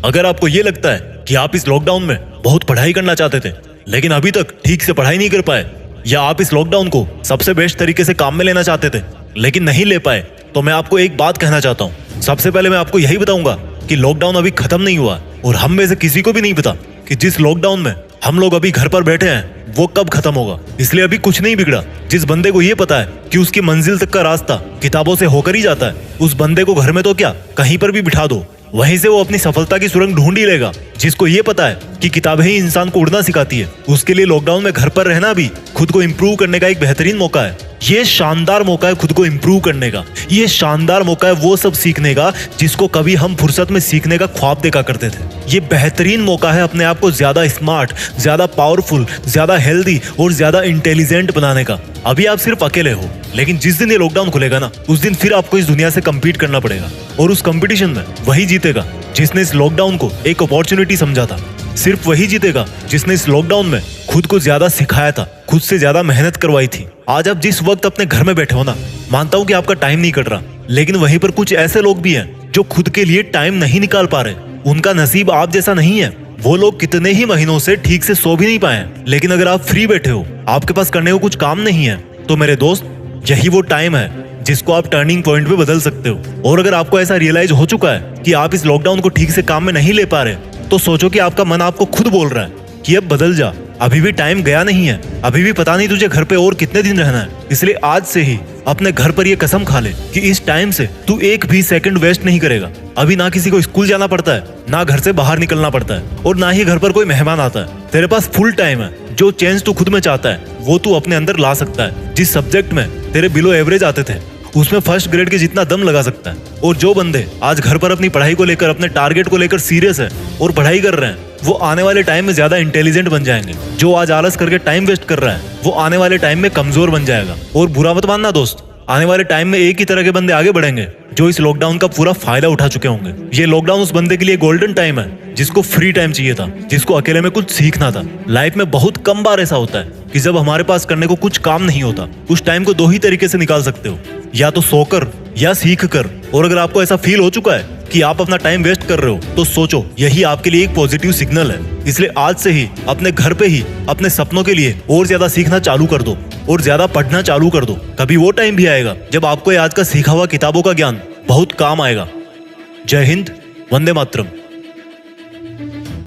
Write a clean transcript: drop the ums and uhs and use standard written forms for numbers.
अगर आपको ये लगता है कि आप इस लॉकडाउन में बहुत पढ़ाई करना चाहते थे लेकिन अभी तक ठीक से पढ़ाई नहीं कर पाए, या आप इस लॉकडाउन को सबसे बेस्ट तरीके से काम में लेना चाहते थे लेकिन नहीं ले पाए, तो मैं आपको एक बात कहना चाहता हूँ। सबसे पहले मैं आपको यही बताऊंगा कि लॉकडाउन अभी खत्म नहीं हुआ, और हम में से किसी को भी नहीं पता कि जिस लॉकडाउन में हम लोग अभी घर पर बैठे हैं वो कब खत्म होगा। इसलिए अभी कुछ नहीं बिगड़ा। जिस बंदे को ये पता है कि उसकी मंजिल तक का रास्ता किताबों से होकर ही जाता है, उस बंदे को घर में तो क्या कहीं पर भी बिठा दो, वहीं से वो अपनी सफलता की सुरंग ढूंढ ही लेगा। जिसको ये पता है कि किताबें ही इंसान को उड़ना सिखाती है, उसके लिए लॉकडाउन में घर पर रहना भी खुद को इम्प्रूव करने का एक बेहतरीन मौका है। ये शानदार मौका है खुद को इम्प्रूव करने का। ये शानदार मौका है वो सब सीखने का जिसको कभी हम फुर्सत में सीखने का ख्वाब देखा करते थे। ये बेहतरीन मौका है अपने आप को ज्यादा स्मार्ट, ज्यादा पावरफुल, ज्यादा हेल्दी और ज्यादा इंटेलिजेंट बनाने का। अभी आप सिर्फ अकेले हो, लेकिन जिस दिन ये लॉकडाउन खुलेगा ना, उस दिन फिर आपको इस दुनिया से कम्पीट करना पड़ेगा, और उस कंपटीशन में वही जीतेगा जिसने इस लॉकडाउन को एक अपॉर्चुनिटी समझा था। सिर्फ वही जीतेगा जिसने इस लॉकडाउन में खुद को ज्यादा सिखाया था, खुद से ज्यादा मेहनत करवाई थी। आज आप जिस वक्त अपने घर में बैठे हो ना, मानता हूं कि आपका टाइम नहीं कट रहा, लेकिन वहीं पर कुछ ऐसे लोग भी हैं जो खुद के लिए टाइम नहीं निकाल पा रहे। उनका नसीब आप जैसा नहीं है। वो लोग कितने ही महीनों से ठीक से सो भी नहीं पाए। लेकिन अगर आप फ्री बैठे हो, आपके पास करने को कुछ काम नहीं है, तो मेरे दोस्त, यही वो टाइम है जिसको आप टर्निंग पॉइंट पे बदल सकते हो। और अगर आपको ऐसा रियलाइज हो चुका है कि आप इस लॉकडाउन को ठीक से काम में नहीं ले पा रहे, तो सोचो कि आपका मन आपको खुद बोल रहा है कि अब बदल जा, अभी भी टाइम गया नहीं है, अभी भी पता नहीं तुझे घर पे और कितने दिन रहना है। इसलिए आज से ही अपने घर पर ये कसम खा ले कि इस टाइम से तू एक भी सेकंड वेस्ट नहीं करेगा। अभी ना किसी को स्कूल जाना पड़ता है, ना घर से बाहर निकलना पड़ता है, और ना ही घर पर कोई मेहमान आता है। तेरे पास फुल टाइम है। जो चेंज तू खुद में चाहता है वो तू अपने अंदर ला सकता है। जिस सब्जेक्ट में तेरे बिलो एवरेज आते थे, उसमें फर्स्ट ग्रेड के जितना दम लगा सकता है। और जो बंदे आज घर पर अपनी पढ़ाई को लेकर, अपने टारगेट को लेकर सीरियस है और पढ़ाई कर रहे हैं, वो आने वाले टाइम में ज्यादा इंटेलिजेंट बन जाएंगे। जो आज आलस करके टाइम वेस्ट कर रहा है, वो आने वाले टाइम में कमजोर बन जाएगा। और बुरा मत मानना दोस्त, आने वाले टाइम में एक ही तरह के बंदे आगे बढ़ेंगे जो इस लॉकडाउन का पूरा फायदा उठा चुके होंगे। ये लॉकडाउन उस बंदे के लिए गोल्डन टाइम है जिसको फ्री टाइम चाहिए था, जिसको अकेले में कुछ सीखना था। लाइफ में बहुत कम बार ऐसा होता है कि जब हमारे पास करने को कुछ काम नहीं होता। उस टाइम को दो ही तरीके से निकाल सकते हो, या तो सोकर या सीख कर। और अगर आपको ऐसा फील हो चुका है कि आप अपना टाइम वेस्ट कर रहे हो, तो सोचो यही आपके लिए एक पॉजिटिव सिग्नल है। इसलिए आज से ही अपने घर पे ही अपने सपनों के लिए और ज्यादा सीखना चालू कर दो और ज्यादा पढ़ना चालू कर दो। कभी वो टाइम भी आएगा जब आपको आज का सीखा हुआ किताबों का ज्ञान बहुत काम आएगा। जय हिंद, वंदे मातरम।